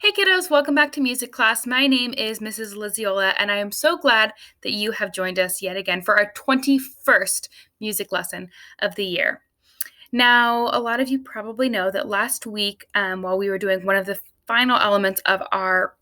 Hey kiddos, welcome back to music class. My name is Mrs. Lizaola, and I am so glad that you have joined us yet again for our 21st music lesson of the year. Now, a lot of you probably know that last week, while we were doing one of the final elements of our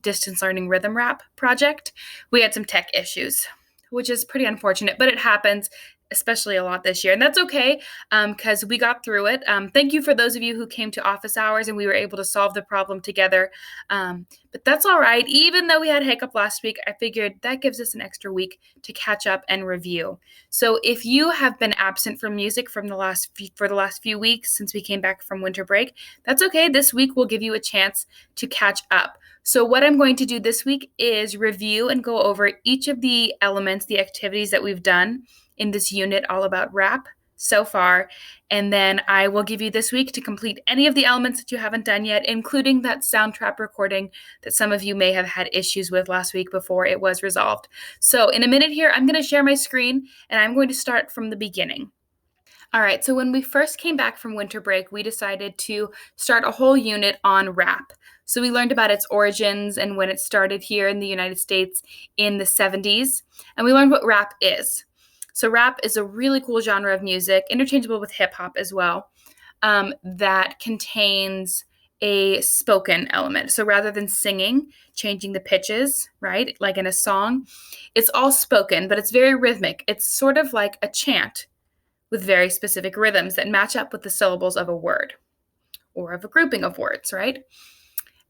distance learning rhythm rap project, we had some tech issues, which is pretty unfortunate, but it happens, especially a lot this year. And that's okay because we got through it. Thank you for those of you who came to office hours and we were able to solve the problem together. But that's all right. Even though we had a hiccup last week, I figured that gives us an extra week to catch up and review. So if you have been absent from music for the last few weeks since we came back from winter break, that's okay. This week we'll give you a chance to catch up. So what I'm going to do this week is review and go over each of the elements, the activities that we've done in this unit all about rap so far, and then I will give you this week to complete any of the elements that you haven't done yet, including that Soundtrap recording that some of you may have had issues with last week before it was resolved. So in a minute here, I'm going to share my screen, and I'm going to start from the beginning. All right, so when we first came back from winter break, we decided to start a whole unit on rap. So we learned about its origins and when it started here in the United States in the 70s, and we learned what rap is. So rap is a really cool genre of music, interchangeable with hip hop as well, that contains a spoken element. So rather than singing, changing the pitches, right, like in a song, it's all spoken, but it's very rhythmic. It's sort of like a chant with very specific rhythms that match up with the syllables of a word or of a grouping of words, right?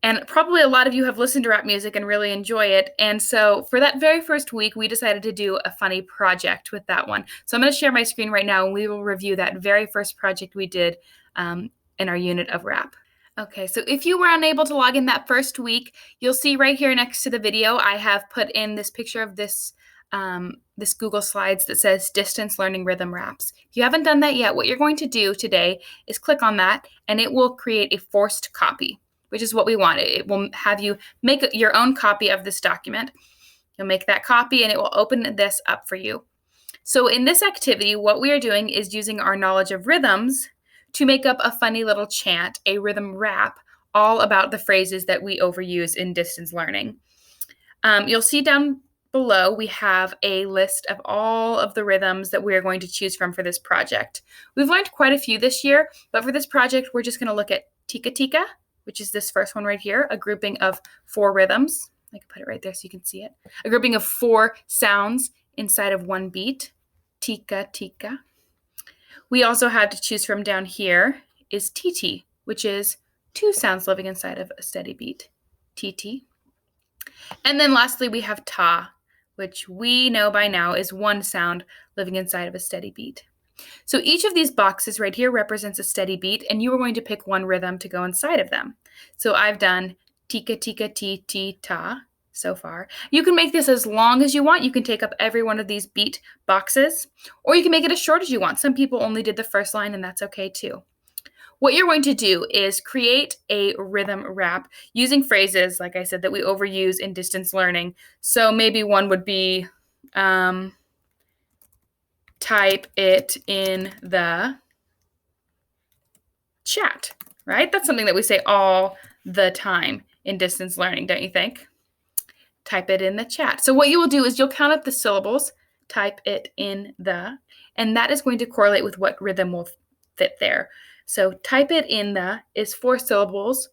And probably a lot of you have listened to rap music and really enjoy it. And so for that very first week, we decided to do a funny project with that one. So I'm going to share my screen right now, and we will review that very first project we did in our unit of rap. Okay, so if you were unable to log in that first week, you'll see right here next to the video, I have put in this picture of this Google Slides that says Distance Learning Rhythm Raps. If you haven't done that yet, what you're going to do today is click on that, and it will create a forced copy, which is what we want. It will have you make your own copy of this document. You'll make that copy, and it will open this up for you. So in this activity, what we are doing is using our knowledge of rhythms to make up a funny little chant, a rhythm rap, all about the phrases that we overuse in distance learning. You'll see down below, we have a list of all of the rhythms that we're going to choose from for this project. We've learned quite a few this year, but for this project, we're just going to look at Tikatika, which is this first one right here, a grouping of 4 rhythms. I can put it right there so you can see it. A grouping of 4 sounds inside of one beat, Tikatika. We also have to choose from down here is TT, which is 2 sounds living inside of a steady beat, TT. And then lastly, we have Ta, which we know by now is 1 sound living inside of a steady beat. So each of these boxes right here represents a steady beat, and you are going to pick one rhythm to go inside of them. So I've done tika tika ti ti ta so far. You can make this as long as you want. You can take up every one of these beat boxes, or you can make it as short as you want. Some people only did the first line, and that's okay too. What you're going to do is create a rhythm rap using phrases, like I said, that we overuse in distance learning. So maybe one would be type it in the chat, right? That's something that we say all the time in distance learning, don't you think? Type it in the chat. So what you will do is you'll count up the syllables, type it in the, and that is going to correlate with what rhythm will fit there. So type it in the is 4 syllables.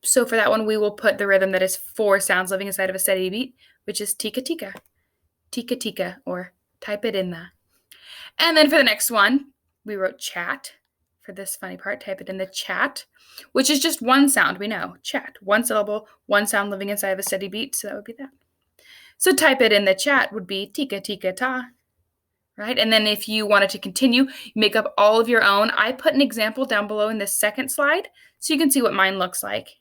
So for that one, we will put the rhythm that is 4 sounds living inside of a steady beat, which is Tikatika, Tikatika, or type it in the. And then for the next one, we wrote chat. For this funny part, type it in the chat, which is just 1 sound. We know, chat, 1 syllable, 1 sound living inside of a steady beat. So that would be that. So type it in the chat would be tika tika ta, right? And then if you wanted to continue, make up all of your own. I put an example down below in this second slide so you can see what mine looks like.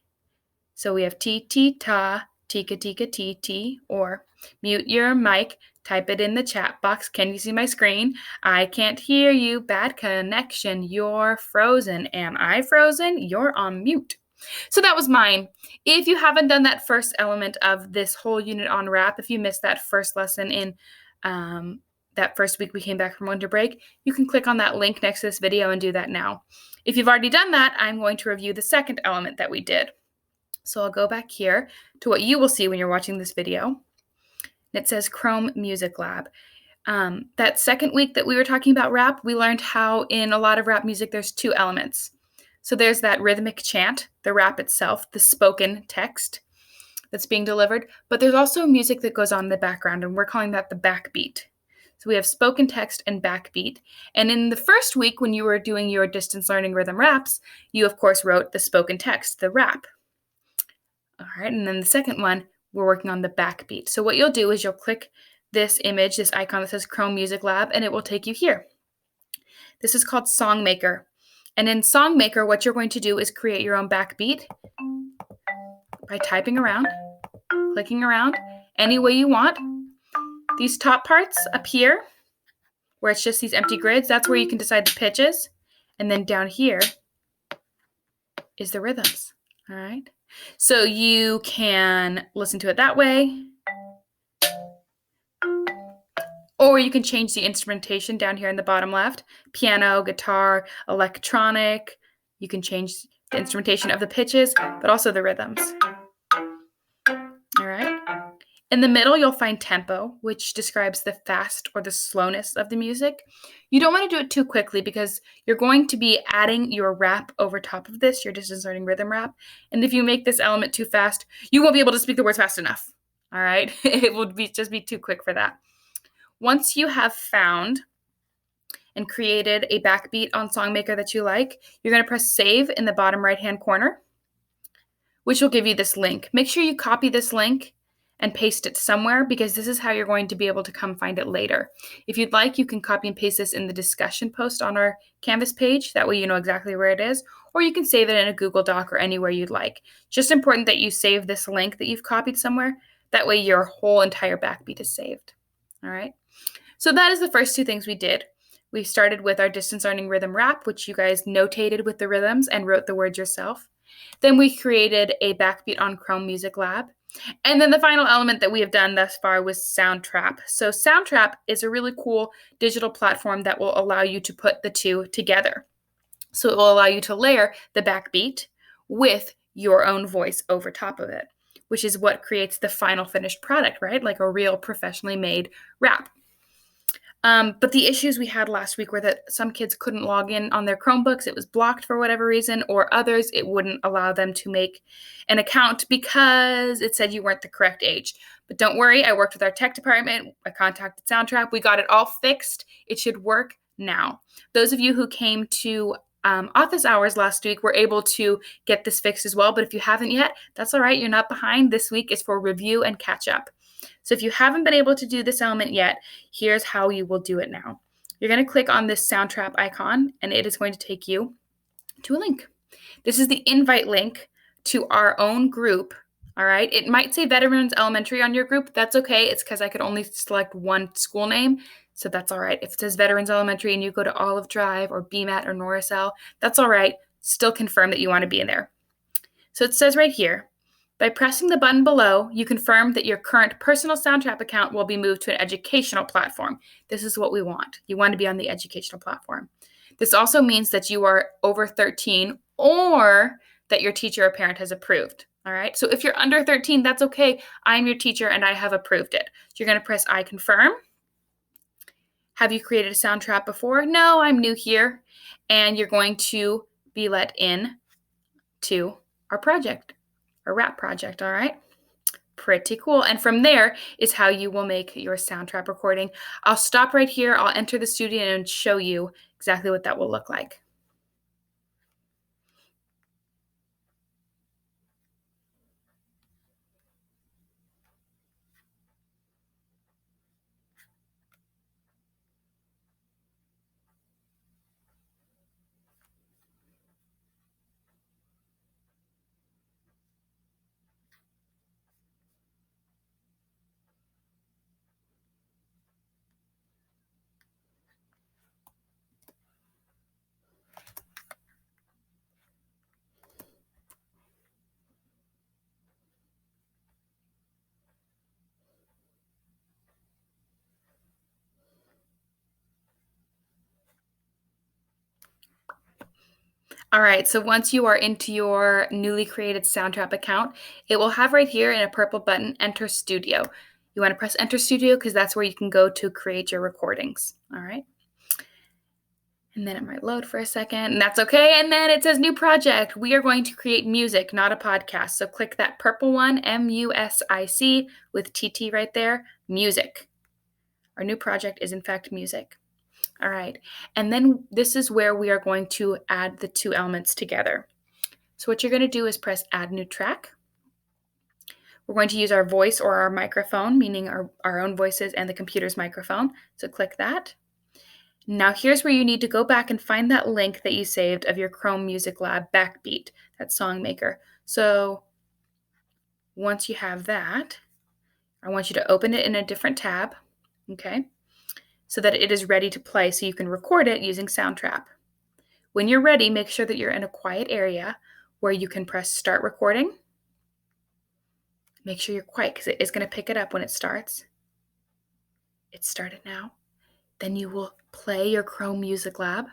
So we have ti ti ta, tika tika ti ti, or mute your mic, type it in the chat box. Can you see my screen? I can't hear you. Bad connection. You're frozen. Am I frozen? You're on mute. So that was mine. If you haven't done that first element of this whole unit on rap, if you missed that first lesson in that first week we came back from winter break, you can click on that link next to this video and do that now. If you've already done that, I'm going to review the second element that we did. So I'll go back here to what you will see when you're watching this video. It says Chrome Music Lab. That second week that we were talking about rap, we learned how in a lot of rap music there's two elements. So there's that rhythmic chant, the rap itself, the spoken text that's being delivered, but there's also music that goes on in the background, and we're calling that the backbeat. So we have spoken text and backbeat. And in the first week, when you were doing your distance learning rhythm raps, you of course wrote the spoken text, the rap. All right, and then the second one, we're working on the backbeat. So what you'll do is you'll click this image, this icon that says Chrome Music Lab, and it will take you here. This is called Songmaker. And in Songmaker, what you're going to do is create your own backbeat by typing around, clicking around any way you want. These top parts up here, where it's just these empty grids, that's where you can decide the pitches. And then down here is the rhythms, all right? So you can listen to it that way, or you can change the instrumentation down here in the bottom left, piano, guitar, electronic. You can change the instrumentation of the pitches, but also the rhythms. All right. In the middle, you'll find tempo, which describes the fast or the slowness of the music. You don't want to do it too quickly because you're going to be adding your rap over top of this, your distance learning rhythm rap. And if you make this element too fast, you won't be able to speak the words fast enough. All right. It will just be too quick for that. Once you have found and created a backbeat on Songmaker that you like, you're going to press save in the bottom right-hand corner, which will give you this link. Make sure you copy this link and paste it somewhere because this is how you're going to be able to come find it later. If you'd like, you can copy and paste this in the discussion post on our Canvas page. That way you know exactly where it is. Or you can save it in a Google Doc or anywhere you'd like. Just important that you save this link that you've copied somewhere. That way your whole entire backbeat is saved. All right. So that is the first two things we did. We started with our distance learning rhythm rap, which you guys notated with the rhythms and wrote the words yourself. Then we created a backbeat on Chrome Music Lab. And then the final element that we have done thus far was Soundtrap. So Soundtrap is a really cool digital platform that will allow you to put the two together. So it will allow you to layer the backbeat with your own voice over top of it, which is what creates the final finished product, right? Like a real professionally made rap. But the issues we had last week were that some kids couldn't log in on their Chromebooks. It was blocked for whatever reason, or others, it wouldn't allow them to make an account because it said you weren't the correct age. But don't worry, I worked with our tech department. I contacted Soundtrap. We got it all fixed. It should work now. Those of you who came to office hours last week were able to get this fixed as well. But if you haven't yet, that's all right. You're not behind. This week is for review and catch up. So if you haven't been able to do this element yet, here's how you will do it now. You're going to click on this Soundtrap icon, and it is going to take you to a link. This is the invite link to our own group, all right? It might say Veterans Elementary on your group. That's okay. It's because I could only select one school name, so that's all right. If it says Veterans Elementary and you go to Olive Drive or BMAT or Norris L, that's all right. Still confirm that you want to be in there. So it says right here, by pressing the button below, you confirm that your current personal Soundtrap account will be moved to an educational platform. This is what we want. You want to be on the educational platform. This also means that you are over 13 or that your teacher or parent has approved. All right. So if you're under 13, that's okay. I'm your teacher and I have approved it. So you're going to press I confirm. Have you created a Soundtrap before? No, I'm new here. And you're going to be let in to our project. A rap project, all right? Pretty cool. And from there is how you will make your Soundtrap recording. I'll stop right here. I'll enter the studio and show you exactly what that will look like. All right, so once you are into your newly created Soundtrap account, it will have right here in a purple button, Enter Studio. You want to press Enter Studio because that's where you can go to create your recordings. All right. And then it might load for a second, and that's okay. And then it says New Project. We are going to create music, not a podcast. So click that purple one, M-U-S-I-C, with TT right there, Music. Our new project is, in fact, music. All right. And then this is where we are going to add the two elements together. So what you're going to do is press Add New Track. We're going to use our voice or our microphone, meaning our own voices and the computer's microphone. So click that. Now here's where you need to go back and find that link that you saved of your Chrome Music Lab Backbeat, that song maker. So once you have that, I want you to open it in a different tab, okay, so that it is ready to play so you can record it using Soundtrap. When you're ready, make sure that you're in a quiet area where you can press Start Recording. Make sure you're quiet because it is going to pick it up when it starts. It started now. Then you will play your Chrome Music Lab.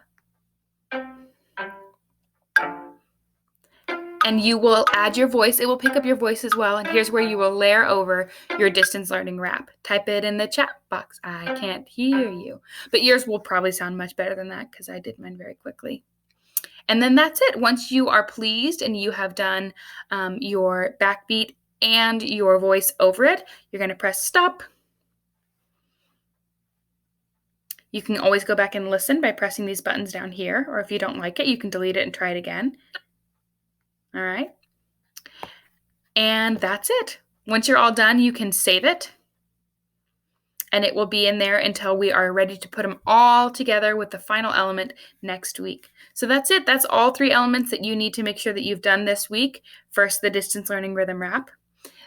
And you will add your voice. It will pick up your voice as well. And here's where you will layer over your distance learning rap. Type it in the chat box. I can't hear you. But yours will probably sound much better than that because I did mine very quickly. And then that's it. Once you are pleased and you have done your backbeat and your voice over it, you're going to press stop. You can always go back and listen by pressing these buttons down here, or if you don't like it, you can delete it and try it again. All right. And that's it. Once you're all done, you can save it, and it will be in there until we are ready to put them all together with the final element next week. So that's it. That's all three elements that you need to make sure that you've done this week. First, the distance learning rhythm rap,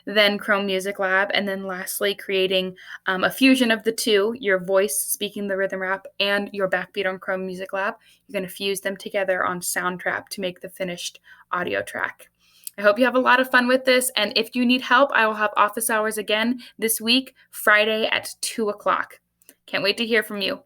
then Chrome Music Lab, and then lastly, creating a fusion of the two, your voice speaking the rhythm rap and your backbeat on Chrome Music Lab. You're going to fuse them together on Soundtrap to make the finished audio track. I hope you have a lot of fun with this, and if you need help, I will have office hours again this week, Friday at 2 o'clock. Can't wait to hear from you.